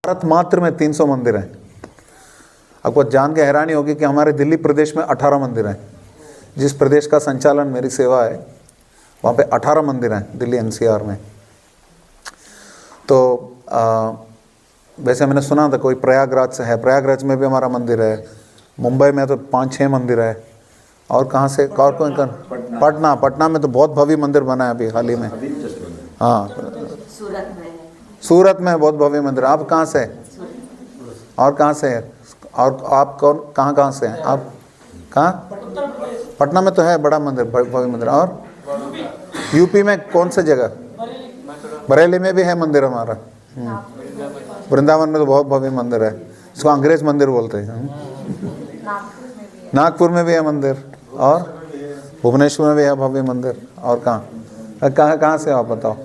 भारत मात्र में 300 मंदिर हैं। आपको जान के हैरानी होगी कि हमारे दिल्ली प्रदेश में 18 मंदिर हैं। जिस प्रदेश का संचालन मेरी सेवा है वहाँ पे 18 मंदिर हैं, दिल्ली एनसीआर में। तो वैसे मैंने सुना था कोई प्रयागराज से है, प्रयागराज में भी हमारा मंदिर है, मुंबई में तो 5-6 मंदिर है, और कहाँ से और कौन कौन, पटना में तो बहुत भव्य मंदिर बना है अभी हाल ही में। हाँ, सूरत में बहुत भव्य मंदिर। आप कहाँ से, और कहाँ से है, और आप कौन कहाँ से हैं आप? कहाँ? पटना में तो है बड़ा मंदिर, भव्य मंदिर। और यूपी में कौन सा जगह? बरेली में भी है मंदिर हमारा। वृंदावन में तो बहुत भव्य मंदिर है, इसको अंग्रेज मंदिर बोलते हैं। नागपुर में भी है मंदिर, और भुवनेश्वर में भी है भव्य मंदिर। और कहाँ से आप बताओ,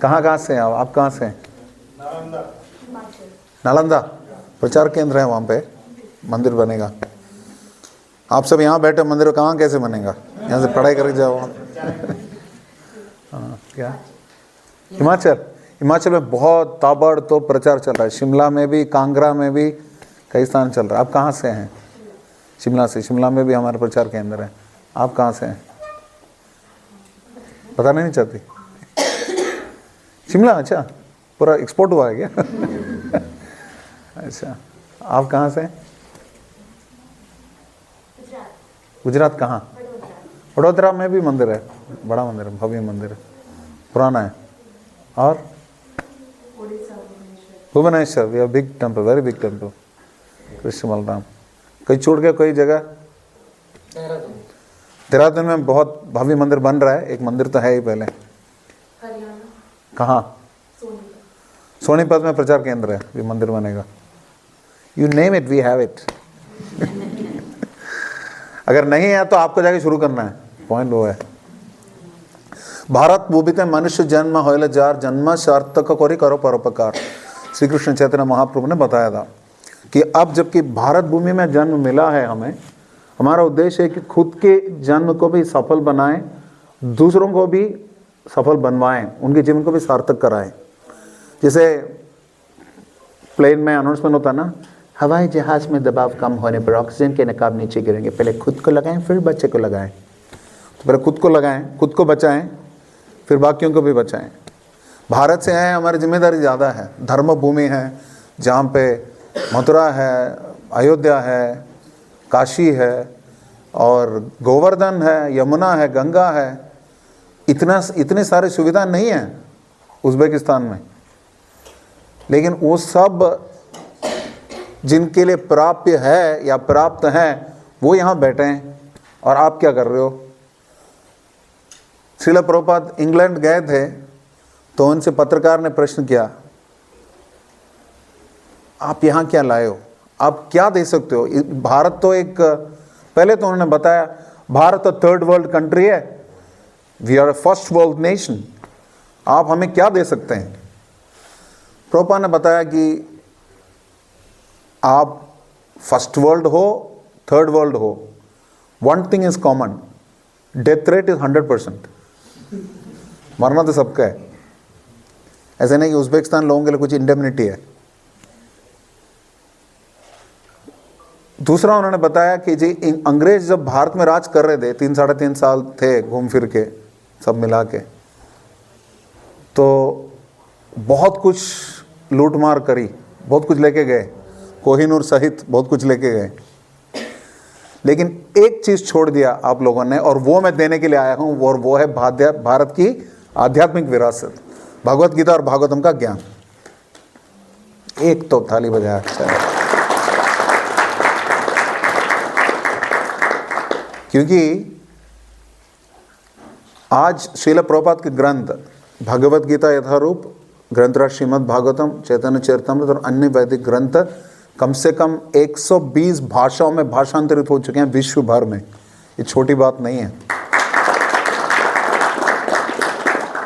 कहाँ से हैं आप कहाँ से हैं? नालंदा प्रचार केंद्र है, वहाँ पे मंदिर बनेगा। आप सब यहाँ बैठे, मंदिर कहाँ कैसे बनेगा? यहाँ से पढ़ाई करके जाओ। हाँ, क्या हिमाचल में बहुत ताबड़तोड़ प्रचार चल रहा है। शिमला में भी, कांगड़ा में भी कई स्थान चल रहा है। आप कहाँ से हैं? शिमला से। शिमला में भी हमारा प्रचार केंद्र है। आप कहाँ से हैं? बताना नहीं चाहती? शिमला, अच्छा, पूरा एक्सपोर्ट हुआ है क्या? अच्छा, आप कहाँ से हैं? गुजरात। कहाँ? वडोदरा में भी मंदिर है, बड़ा मंदिर है, भव्य मंदिर है, पुराना है। और Bhubaneswar, we have big temple, very big temple, Krishna Balaram. कहीं छूट गया कोई जगह? देहरादून में बहुत भव्य मंदिर बन रहा है, एक मंदिर तो है ही पहले। कहाँ? सोनीपत में प्रचार केंद्र है, ये मंदिर बनेगा। You name it, we have it. अगर नहीं है तो आपको जाके शुरू करना है, पॉइंट वो है। भारत भूमिते मनुष्य जन्म होइले जार, जन्म सार्थक करी करो परोपकार। श्री कृष्ण चैतन्य महाप्रभु ने बताया था कि अब जबकि भारत भूमि में जन्म मिला है हमें, हमारा उद्देश्य है कि खुद के जन्म को भी सफल बनाएं, दूसरों को भी सफल बनवाएं, उनके जीवन को भी सार्थक कराएं। जैसे प्लेन में अनाउंसमेंट होता ना, हवाई जहाज में दबाव कम होने पर ऑक्सीजन के नकाब नीचे गिरेंगे, पहले खुद को लगाएं फिर बच्चे को लगाएं। तो पहले खुद को लगाएं, खुद को बचाएं, फिर बाकियों को भी बचाएं। भारत से है, हमारी जिम्मेदारी ज़्यादा है। धर्म भूमि है, जहाँ पे मथुरा है, अयोध्या है, काशी है, और गोवर्धन है, यमुना है, गंगा है। इतने सारे सुविधा नहीं है उज़्बेकिस्तान में, लेकिन वो सब जिनके लिए प्राप्य है या प्राप्त हैं वो यहाँ बैठे हैं। और आप क्या कर रहे हो? श्रील प्रभुपाद इंग्लैंड गए थे तो उनसे पत्रकार ने प्रश्न किया, आप यहाँ क्या लाए हो, आप क्या दे सकते हो? भारत तो एक, पहले तो उन्होंने बताया भारत तो थर्ड वर्ल्ड कंट्री है, we are a first world nation, आप हमें क्या दे सकते हैं? प्रभुपाद ने बताया कि आप फर्स्ट वर्ल्ड हो, थर्ड वर्ल्ड हो, one thing is common, death rate is 100%। मरना तो सबका है। ऐसे नहीं कि उज़्बेकिस्तान लोगों के लिए कुछ इंडेमनिटी है। दूसरा उन्होंने बताया कि जी अंग्रेज जब भारत में राज कर रहे थे, 3-3.5 साल थे घूम फिर के सब मिला के, तो बहुत कुछ लूटमार करी, बहुत कुछ लेके गए, कोहिनूर सहित बहुत कुछ लेके गए, लेकिन एक चीज़ छोड़ दिया आप लोगों ने, और वो मैं देने के लिए आया हूँ, और वो है भारत की आध्यात्मिक विरासत, भगवत गीता और भागवतम का ज्ञान। एक तो थाली बजाया, अच्छा है। क्योंकि आज श्रील प्रभुपाद के ग्रंथ भगवत गीता यथारूप, ग्रंथराज श्रीमद् भागवतम, चैतन्य चरितामृत और अन्य वैदिक ग्रंथ कम से कम 120 भाषाओं में भाषांतरित हो चुके हैं विश्व भर में। ये छोटी बात नहीं है।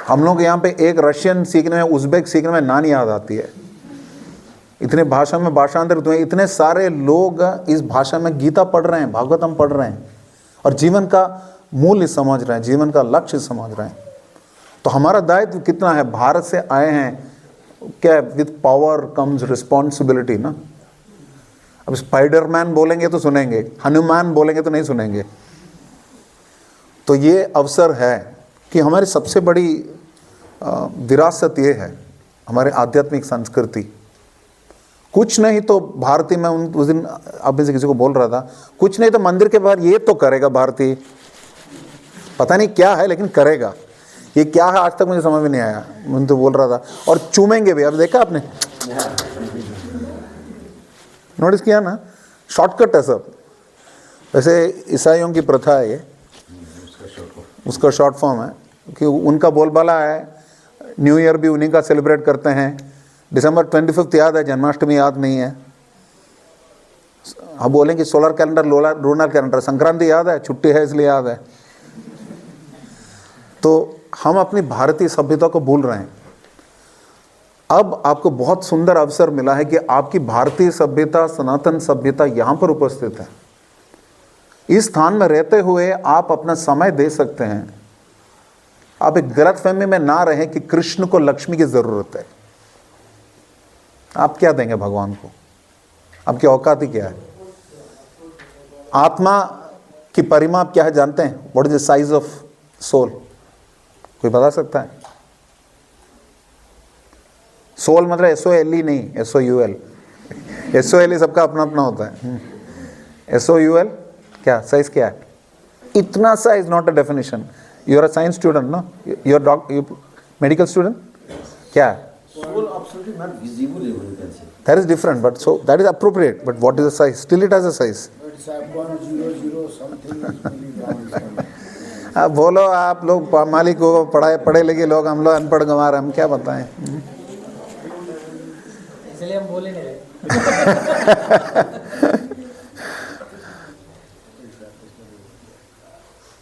हम लोग यहाँ पे एक रशियन सीखने में, उज़्बेक सीखने में नानी याद आती है। इतने भाषा में भाषांतरित हुए, इतने सारे लोग इस भाषा में गीता पढ़ रहे हैं, भागवतम पढ़ रहे हैं, और जीवन का मूल्य समझ रहे हैं, जीवन का लक्ष्य समझ रहे हैं। तो हमारा दायित्व कितना है? भारत से आए हैं, क्या, विथ पावर कम्स रिस्पॉन्सिबिलिटी ना। अब स्पाइडरमैन बोलेंगे तो सुनेंगे, हनुमान बोलेंगे तो नहीं सुनेंगे। तो ये अवसर है कि हमारी सबसे बड़ी विरासत ये है, हमारे आध्यात्मिक संस्कृति। कुछ नहीं तो भारतीय, मैं उस दिन अब से किसी को बोल रहा था, कुछ नहीं तो मंदिर के बाहर ये तो करेगा भारतीय, पता नहीं क्या है लेकिन करेगा। ये क्या है आज तक मुझे समझ में नहीं आया, मैं तो बोल रहा था। और चूमेंगे भी, अब देखा आपने, नोटिस किया ना, शॉर्टकट है सब। वैसे ईसाइयों की प्रथा है ये, उसका शॉर्ट फॉर्म है कि उनका बोलबाला है, न्यू ईयर भी उन्हीं का सेलिब्रेट करते हैं, दिसंबर 25 याद है, जन्माष्टमी याद नहीं है। हम बोलेंगे solar calendar, lunar calendar, Sankranti याद है, छुट्टी है इसलिए याद है। तो हम अपनी भारतीय सभ्यता को भूल रहे हैं। अब आपको बहुत सुंदर अवसर मिला है कि आपकी भारतीय सभ्यता, सनातन सभ्यता यहाँ पर उपस्थित है। इस स्थान में रहते हुए आप अपना समय दे सकते हैं। आप एक गलतफहमी में ना रहें कि कृष्ण को लक्ष्मी की जरूरत है। आप क्या देंगे भगवान को? आपकी औकात ही क्या है? आत्मा की परिमाप क्या है जानते हैं? What is the size of soul? कोई बता सकता है? सोल मतलब SOLE नहीं, SOUL। SOLE सबका अपना अपना होता है। SOUL क्या साइज क्या है? इतना सा is not a definition. You are a science student ना, यू आर मेडिकल स्टूडेंट क्या? Soul absolutely not visible even, you can say. That is different, but so that is appropriate. But what is the size? Still it has a size. It's 1.00 something is milligrams. अब बोलो आप लोग मालिक हो, पढ़े लिखे लोग, हम लोग अनपढ़ गंवार, हम क्या बताएं? इसलिए हम बोले नहीं रहे।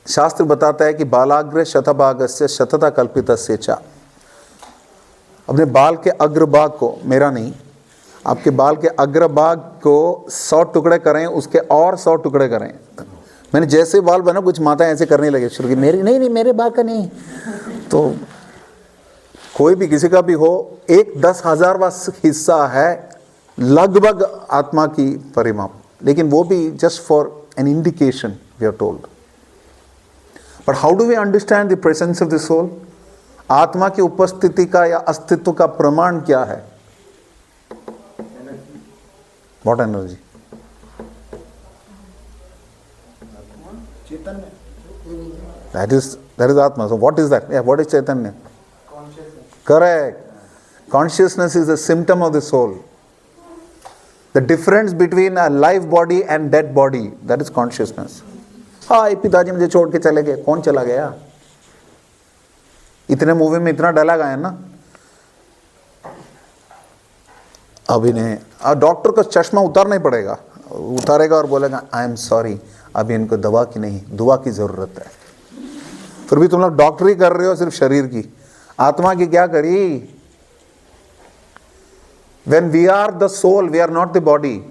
शास्त्र बताता है कि बालाग्र शतभागस्य शतता कल्पितस्य च। अपने बाल के अग्रभाग को, मेरा नहीं, आपके बाल के अग्रभाग को 100 टुकड़े करें, उसके और 100 टुकड़े करें। मैंने जैसे बाल बना, कुछ माताएं ऐसे करने लगे शुरू की, मेरी नहीं मेरे बाल का नहीं। तो कोई भी किसी का भी हो, 1/10,000वां हिस्सा है लगभग आत्मा की परिमाप, लेकिन वो भी just for an indication we are told. But how do we understand the presence of the soul? आत्मा की उपस्थिति का या अस्तित्व का प्रमाण क्या है? What energy? Chaitanya. That is Atma. So what is that? Yeah, what is Chaitanya? Consciousness. Correct. Consciousness is a symptom of the soul. The difference between a live body and dead body, that is consciousness. हाँ, पिताजी मुझे छोड़ के चले गए, कौन चला गया? इतने मूवी में इतना डायलॉग आया ना, अभी नहीं, डॉक्टर को चश्मा उतारना ही पड़ेगा, उतारेगा और बोलेगा आई एम सॉरी, अभी इनको दवा की नहीं, दुआ की जरूरत है। फिर भी तुम लोग डॉक्टरी कर रहे हो सिर्फ शरीर की, आत्मा की क्या करी? When we are the soul, we are not the body.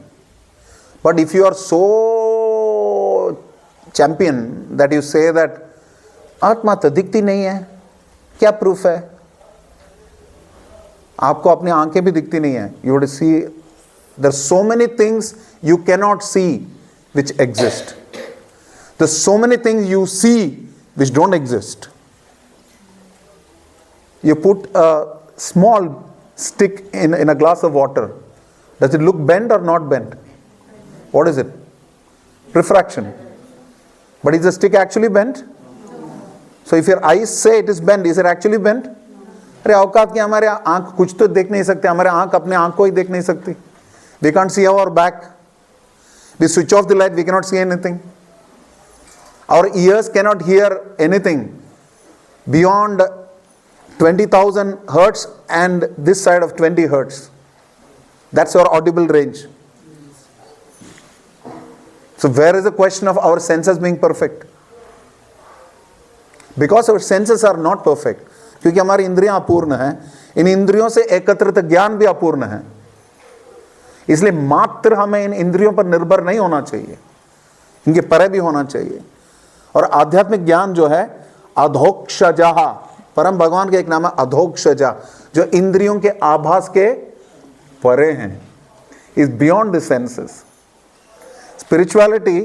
But if you are so champion that you say that आत्मा तो दिखती नहीं है, क्या प्रूफ है? आपको अपनी आंखें भी दिखती नहीं है. You would see there are so many things you cannot see which exist. There are so many things you see which don't exist. You put a small stick in a glass of water. Does it look bent or not bent? What is it? Refraction. But is the stick actually bent? So if your eyes say it is bent, is it actually bent? अरे औकात की हमारे आंख कुछ तो देख नहीं सकते, हमारे आंख अपने आंख को ही देख नहीं सकती. We can't see our back. We switch off the light, we cannot see anything. Our ears cannot hear anything beyond 20,000 hertz and this side of 20 hertz. That's our audible range. So where is the question of our senses being perfect? Because our senses are not perfect. क्योंकि हमारी इंद्रियां अपूर्ण हैं, इन इंद्रियों से एकत्रित ज्ञान भी अपूर्ण है. इसलिए मात्र हमें इन इंद्रियों पर निर्भर नहीं होना चाहिए, इनके परे भी होना चाहिए. और आध्यात्मिक ज्ञान जो है अधोक्षजा, परम भगवान का एक नाम है अधोक्षजा, जो इंद्रियों के आभास के परे हैं, is beyond the senses. Spirituality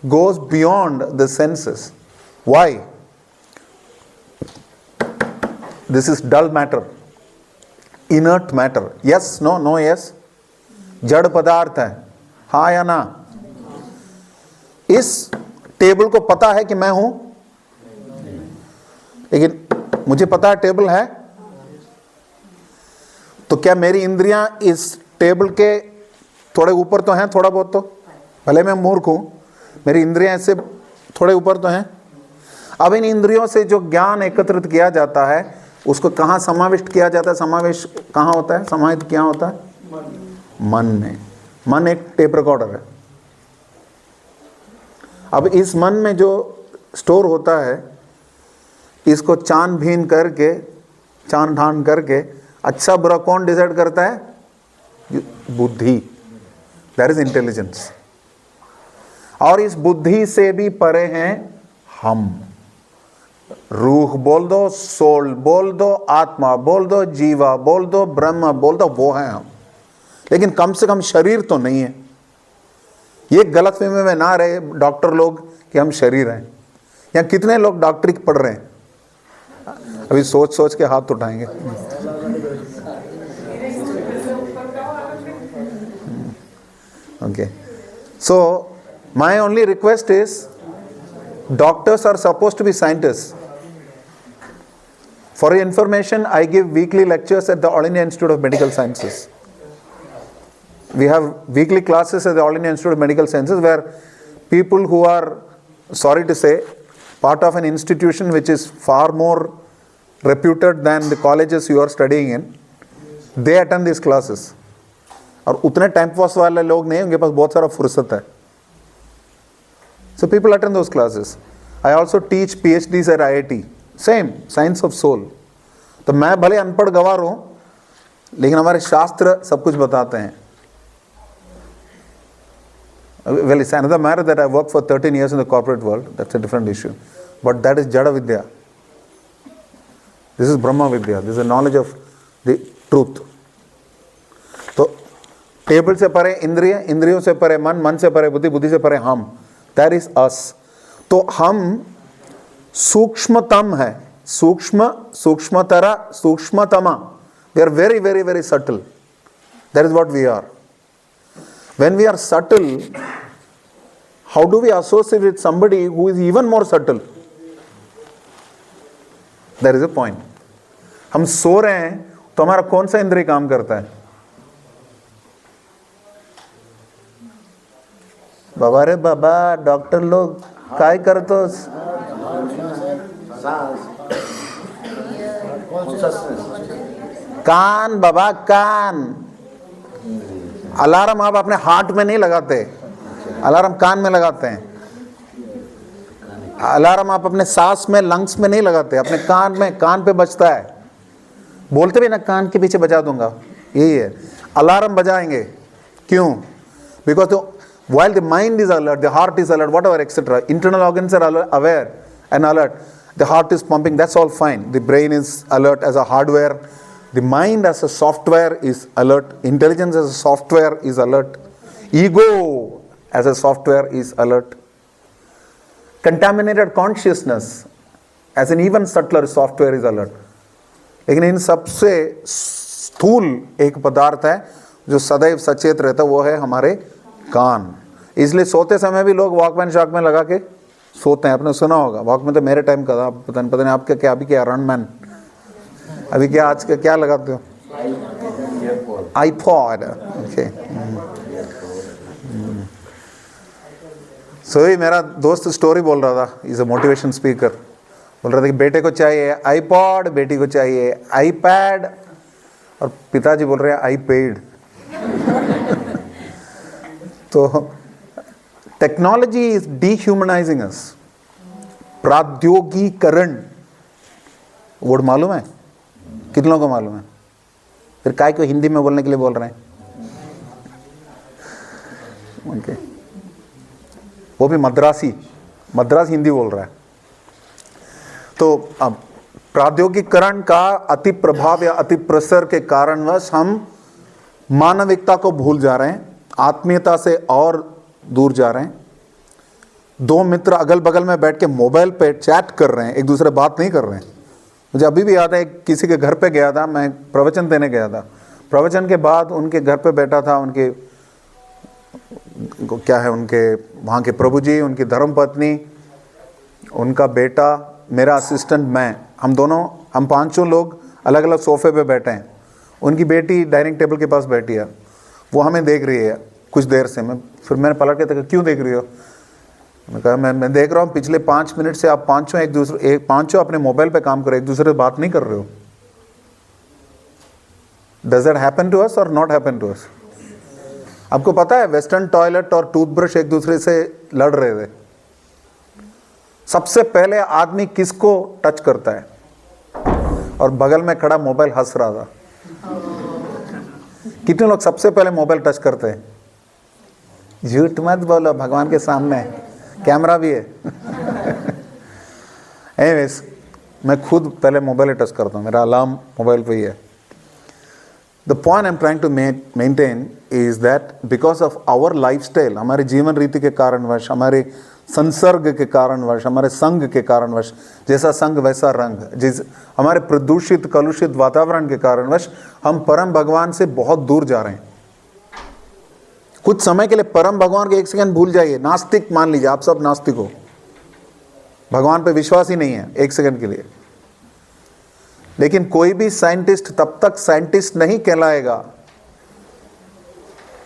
goes beyond the senses. Why? This is dull matter, inert matter. Yes, no, no, yes. जड़ पदार्थ है, हाँ या ना. इस टेबल को पता है कि मैं हूं, लेकिन मुझे पता है टेबल है, तो क्या मेरी इंद्रियां इस टेबल के थोड़े ऊपर तो हैं, थोड़ा बहुत तो, भले मैं मूर्ख हूं, मेरी इंद्रियां इससे थोड़े ऊपर तो हैं. अब इन इंद्रियों से जो ज्ञान एकत्रित किया जाता है उसको कहाँ समाविष्ट किया जाता है? समावेश कहाँ होता है? समाहित क्या होता है? मन में. मन एक टेप रिकॉर्डर है. अब इस मन में जो स्टोर होता है, इसको छानबीन करके, छान ढान करके अच्छा बुरा कौन डिसाइड करता है? बुद्धि. That is intelligence. और इस बुद्धि से भी परे हैं हम. रूह बोल दो, सोल बोल दो, आत्मा बोल दो, जीवा बोल दो, ब्रह्म बोल दो, वो है हम. लेकिन कम से कम शरीर तो नहीं है. ये गलतफहमी में ना रहे डॉक्टर लोग कि हम शरीर हैं. यहाँ कितने लोग डॉक्टरी पढ़ रहे हैं? अभी सोच सोच के हाथ उठाएंगे. Okay, so my only request is, doctors are supposed to be scientists. For your information, I give weekly lectures at the All India Institute of Medical Sciences. We have weekly classes at the All India Institute of Medical Sciences where people who are, sorry to say, part of an institution which is far more reputed than the colleges you are studying in, they attend these classes. और उतने time pass वाले लोग नहीं, उनके पास बहुत सारा फुर्सत है. So people attend those classes. I also teach PhDs at IIT. Same, science of soul. तो मैं भले अनपढ़ गवार हूँ, लेकिन हमारे शास्त्र सब कुछ बताते हैं. Well, it's another matter that I worked for 13 years in the corporate world. That's a different issue. But that is Jada Vidya. This is Brahma Vidya. This is the knowledge of the truth. तो table से परे इंद्रिय, इंद्रियों से परे मन, मन से परे बुद्धि, बुद्धि से परे हम. That is us. तो हम सूक्ष्मतम है, सूक्ष्म, सूक्ष्मतरा, सूक्ष्मतमा. We are very, very, very subtle. That is what we are. When we are subtle, how do we associate with somebody who is even more subtle? There is a point. हम सो रहे हैं तो हमारा कौन सा इंद्रिय काम करता है? बाबा रे बाबा, डॉक्टर लोग काय करतो? कान बाबा, कान. अलार्म आप अपने हार्ट में नहीं लगाते, अलार्म कान में लगाते हैं. अलार्म आप अपने सांस में, लंग्स में नहीं लगाते, अपने कान में, कान पे बजता है. बोलते भी ना कान के पीछे बजा दूंगा, यही है. अलार्म बजाएंगे क्यों? Because while the mind is alert, the heart is alert, whatever, etc. Internal organs are aware and alert. The heart is pumping, that's all fine. The brain is alert as a hardware. The mind as a software is alert. Intelligence as a software is alert. Ego as a software is alert. Contaminated consciousness as an even subtler software is alert. लेकिन इन सबसे स्थूल एक पदार्थ है जो सदैव सचेत रहता है, वो है हमारे कान. इसलिए सोते समय भी लोग वॉकमैन शॉकमैन लगा के सोते हैं. आपने सुना होगा, वॉकमैन तो मेरे टाइम का था, पता नहीं आपके क्या, अभी क्या रनमैन, अभी क्या आज का क्या लगाते हो? आईपॉड. ओके. सो ही मेरा दोस्त स्टोरी बोल रहा था, इज अ मोटिवेशन स्पीकर. बोल रहा था कि बेटे को चाहिए आईपॉड, बेटी को चाहिए आईपैड, और पिताजी बोल रहे हैं आई पेड. तो टेक्नोलॉजी इज डीह्यूमनाइजिंग अस. प्राद्योगिकरण वर्ड मालूम है? कितने लोगों को मालूम है? फिर काय को हिंदी में बोलने के लिए बोल रहे हैं? ओके. वो भी मद्रासी हिंदी बोल रहा है. तो अब प्रौद्योगिकीकरण का अति प्रभाव या अति प्रसर के कारणवश हम मानविकता को भूल जा रहे हैं, आत्मीयता से और दूर जा रहे हैं। दो मित्र अगल बगल में बैठ के मोबाइल पे चैट कर रहे हैं, एक दूसरे बात नहीं कर रहे हैं। मुझे अभी भी याद है, किसी के घर पे गया था, मैं प्रवचन देने गया था। प्रवचन के बाद उनके घर पे बैठा था, उनके क्या है, उनके वहाँ के प्रभु जी, उनकी धर्मपत्नी, उनका बेटा, मेरा असिस्टेंट, मैं, हम पांचों लोग अलग अलग सोफे पे बैठे हैं। उनकी बेटी डाइनिंग टेबल के पास बैठी है, वो हमें देख रही है कुछ देर से। फिर मैंने पलट के देखा, क्यों देख रही हो? मैं कहा मैं देख रहा हूँ पिछले 5 मिनट से आप पांचों अपने मोबाइल पे काम कर रहे, एक दूसरे से बात नहीं कर रहे हो। Does it happen to us और नॉट हैपन टू अस? आपको पता है वेस्टर्न टॉयलेट और टूथब्रश एक दूसरे से लड़ रहे थे। सबसे पहले आदमी किसको टच करता है? और बगल में खड़ा मोबाइल हंस रहा था। कितने लोग सबसे पहले मोबाइल टच करते हैं? झूठ मत बोलो, भगवान के सामने कैमरा भी है। एनीवेज, मैं खुद पहले मोबाइल टच करता हूँ, मेरा अलार्म मोबाइल पे ही है। The point I am trying to maintain is that because of our lifestyle, हमारे जीवन रीति के कारणवश, हमारे संसर्ग के कारणवश, हमारे संग के कारणवश, जैसा संग वैसा रंग, जिस हमारे प्रदूषित कलुषित वातावरण के कारणवश हम परम भगवान से बहुत दूर जा रहे हैं। कुछ समय के लिए परम भगवान के एक सेकंड भूल जाइए। नास्तिक मान लीजिए, आप सब नास्तिक हो, भगवान पे विश्वास ही नहीं है एक सेकंड के लिए। लेकिन कोई भी साइंटिस्ट तब तक साइंटिस्ट नहीं कहलाएगा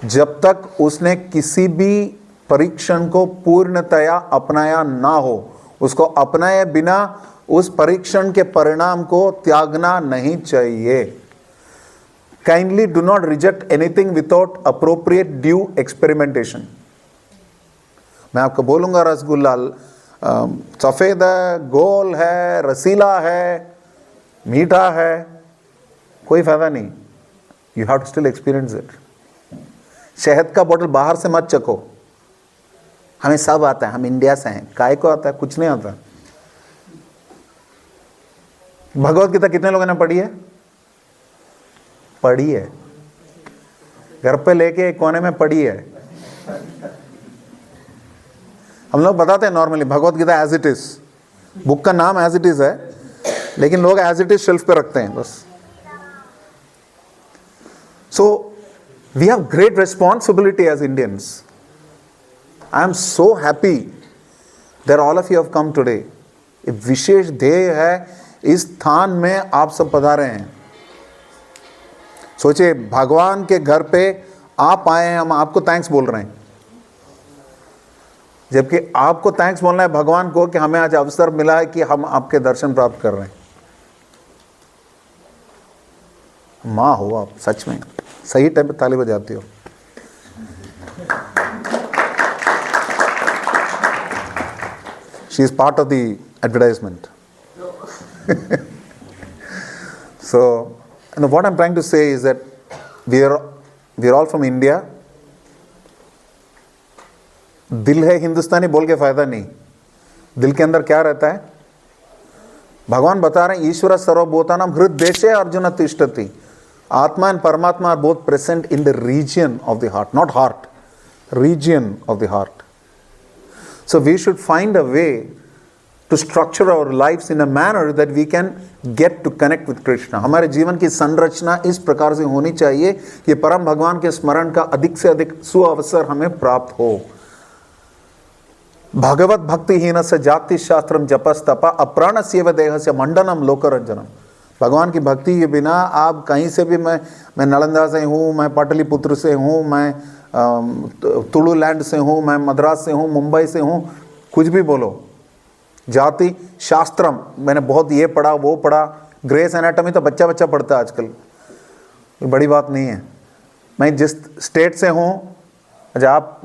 जब तक उसने किसी भी परीक्षण को पूर्णतया अपनाया ना हो। उसको अपनाए बिना उस परीक्षण के परिणाम को त्यागना नहीं चाहिए। Kindly do not reject anything without appropriate due experimentation. मैं आपको बोलूंगा रसगुल्ला सफेद है, गोल है, रसीला है, मीठा है, कोई फायदा नहीं। You have to still experience it. शहद का बोतल बाहर से मत चखो, हमें सब आता है, हम इंडिया से हैं। काय को आता है? कुछ नहीं आता। भगवत गीता कितने लोगों ने पढ़ी है? पढ़ी है, घर पे लेके एक कोने में पढ़ी है। हम लोग बताते हैं normally Bhagavad Gita as it is, book का नाम एज इट इज है, लेकिन लोग एज इट इज शेल्फ पे रखते हैं बस। So we have great responsibility as Indians. I am so happy that all of you have come today. एक विशेष ध्येय है, इस स्थान में आप सब पधारे हैं। सोचिए, भगवान के घर पे आप आए हैं, हम आपको थैंक्स बोल रहे हैं, जबकि आपको थैंक्स बोलना है भगवान को कि हमें आज अवसर मिला है कि हम आपके दर्शन प्राप्त कर रहे हैं। माँ हो आप, सच में सही टाइम पे ताली बजाती हो। She is part of the advertisement. So, and what I'm trying to say is that we are all from India. दिल है हिंदुस्तानी बोल के फायदा नहीं। दिल के अंदर क्या रहता है? भगवान बता रहे हैं, ईश्वर सर्वभूतानां हृद्देशे अर्जुन तिष्ठति। आत्मा एंड परमात्मा are both present in the region of the heart, not heart, region of the heart. So we should find a way to structure our lives in a manner that we can get to connect with Krishna. हमारे जीवन की संरचना इस प्रकार से होनी चाहिए कि परम भगवान के स्मरण का अधिक से अधिक सुअवसर हमें प्राप्त हो। भगवत भक्तिहीन से जाति शास्त्रम जपस तपा अप्राणस्येव देहस्य मंडनम लोकरंजनम। भगवान की भक्ति के बिना आप कहीं से भी, मैं नालंदा से हूँ, मैं पाटलिपुत्र से हूँ, मैं तुलु लैंड से हूँ, मैं मद्रास से हूँ, मुंबई से हूँ, कुछ भी बोलो, जाति शास्त्रम मैंने बहुत ये पढ़ा वो पढ़ा, ग्रेस एनाटॉमी तो बच्चा बच्चा पढ़ता है आजकल, बड़ी बात नहीं है। मैं जिस स्टेट से हूँ, अच्छा आप